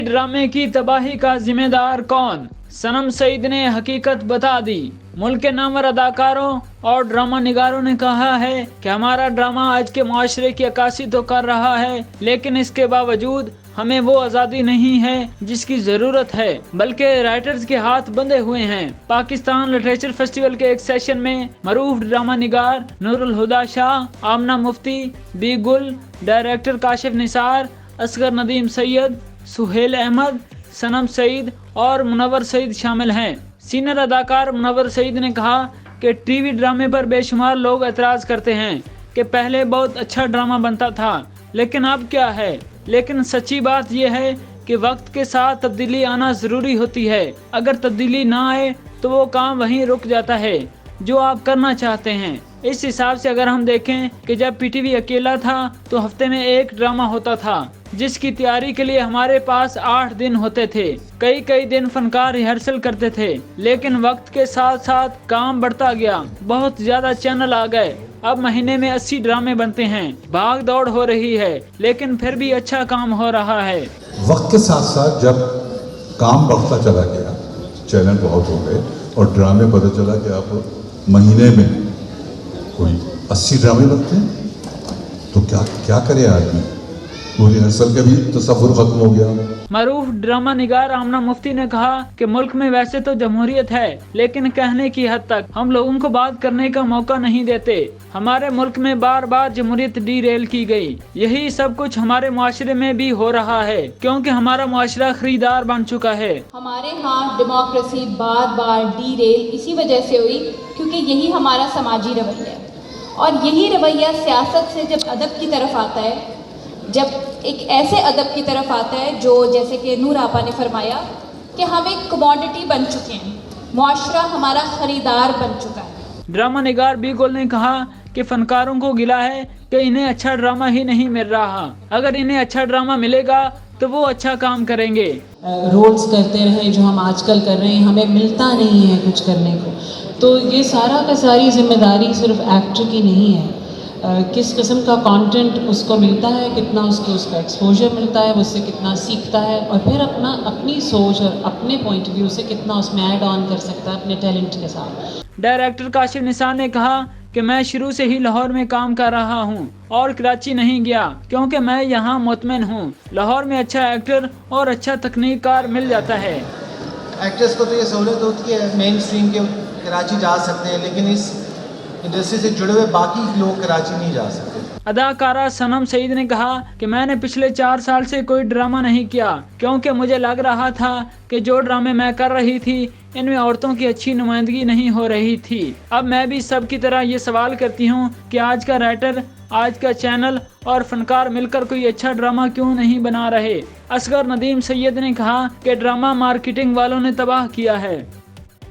ड्रामे की तबाही का जिम्मेदार कौन? सनम सईद ने हकीकत बता दी। मुल्क के नामवर अदाकारों और ड्रामा निगारों ने कहा है कि हमारा ड्रामा आज के माशरे की अक्कासी तो कर रहा है, लेकिन इसके बावजूद हमें वो आज़ादी नहीं है जिसकी ज़रूरत है, बल्कि राइटर्स के हाथ बंधे हुए हैं। पाकिस्तान लिटरेचर फेस्टिवल के एक सेशन में मरूफ ड्रामा निगार नूरुल हुदा शाह, आमना मुफ्ती, बी गुल, डायरेक्टर काशिफ निसार, असगर नदीम सैयद, सुहेल अहमद, सनम सईद और मुनव्वर सईद शामिल हैं। सीनियर अदाकार मुनव्वर सईद ने कहा कि टीवी ड्रामे पर बेशुमार लोग एतराज़ करते हैं कि पहले बहुत अच्छा ड्रामा बनता था, लेकिन अब क्या है। लेकिन सच्ची बात यह है कि वक्त के साथ तब्दीली आना ज़रूरी होती है। अगर तब्दीली ना आए तो वो काम वहीं रुक जाता है जो आप करना चाहते हैं। इस हिसाब से अगर हम देखें कि जब पीटीवी अकेला था तो हफ्ते में एक ड्रामा होता था, जिसकी तैयारी के लिए हमारे पास 8 दिन होते थे। कई दिन फनकार रिहर्सल करते थे, लेकिन वक्त के साथ साथ काम बढ़ता गया, बहुत ज्यादा चैनल आ गए। अब महीने में 80 ड्रामे बनते हैं। भाग दौड़ हो रही है, लेकिन फिर भी अच्छा काम हो रहा है। वक्त के साथ साथ जब काम बढ़ता चला गया, चैनल बहुत हो गए और ड्रामे पता चला कि अब महीने में कोई 80 ड्रामे बनते हैं, तो क्या करे आदमी। रिहर्सल का भी तसव्वुर खत्म हो गया। मरूफ ड्रामा निगार आमना मुफ्ती ने कहा कि मुल्क में वैसे तो जमहूरियत है, लेकिन कहने की हद तक हम लोगों को बात करने का मौका नहीं देते। हमारे मुल्क में बार बार जमहूरियत डीरेल की गई। यही सब कुछ हमारे मुआशरे में भी हो रहा है, क्योंकि हमारा मुआशरा खरीदार बन चुका है। हमारे यहाँ डेमोक्रेसी बार बार डीरेल इसी वजह से हुई क्योंकि यही हमारा समाजी रवैया है, और यही रवैया सियासत से जब अदब की तरफ आता है, जब एक ऐसे अदब की तरफ आता है जो जैसे कि नूर आपा ने फरमाया कि हम एक कमोडिटी बन चुके हैं, मुआशरा हमारा खरीदार बन चुका है। ड्रामा निगार बी गुल ने कहा कि फनकारों को गिला है कि इन्हें अच्छा ड्रामा ही नहीं मिल रहा। अगर इन्हें अच्छा ड्रामा मिलेगा तो वो अच्छा काम करेंगे। रोल्स करते रहे जो हम आजकल कर रहे हैं, हमें मिलता नहीं है कुछ करने को, तो ये सारा का सारी जिम्मेदारी सिर्फ एक्टर की नहीं है। किस किस्म का कंटेंट उसको मिलता है, कितना उसको उसका एक्सपोजर मिलता है, उससे कितना सीखता है, और फिर अपनी सोच और अपने पॉइंट ऑफ व्यू से कितना उसमें ऐड ऑन कर सकता है अपने टैलेंट के साथ। डायरेक्टर काशिफ निसार ने कहा कि मैं शुरू से ही लाहौर में काम कर रहा हूं और कराची नहीं गया, क्योंकि मैं यहां मुतमिन हूं। लाहौर में अच्छा एक्टर और अच्छा तकनीककार मिल जाता है। एक्टर्स को तो ये सहूलत होती है मेन स्ट्रीम के कराची जा सकते हैं, लेकिन इस इंडस्ट्री से जुड़े हुए बाकी लोग कराची नहीं जा सकते। अदाकारा सनम सईद ने कहा कि मैंने पिछले 4 साल से कोई ड्रामा नहीं किया, क्योंकि मुझे लग रहा था कि जो ड्रामे मैं कर रही थी इनमें औरतों की अच्छी नुमाइंदगी नहीं हो रही थी। अब मैं भी सब की तरह ये सवाल करती हूँ कि आज का राइटर, आज का चैनल और फनकार मिलकर कोई अच्छा ड्रामा क्यों नहीं बना रहे। असगर नदीम सैयद ने कहा कि ड्रामा मार्केटिंग वालों ने तबाह किया है।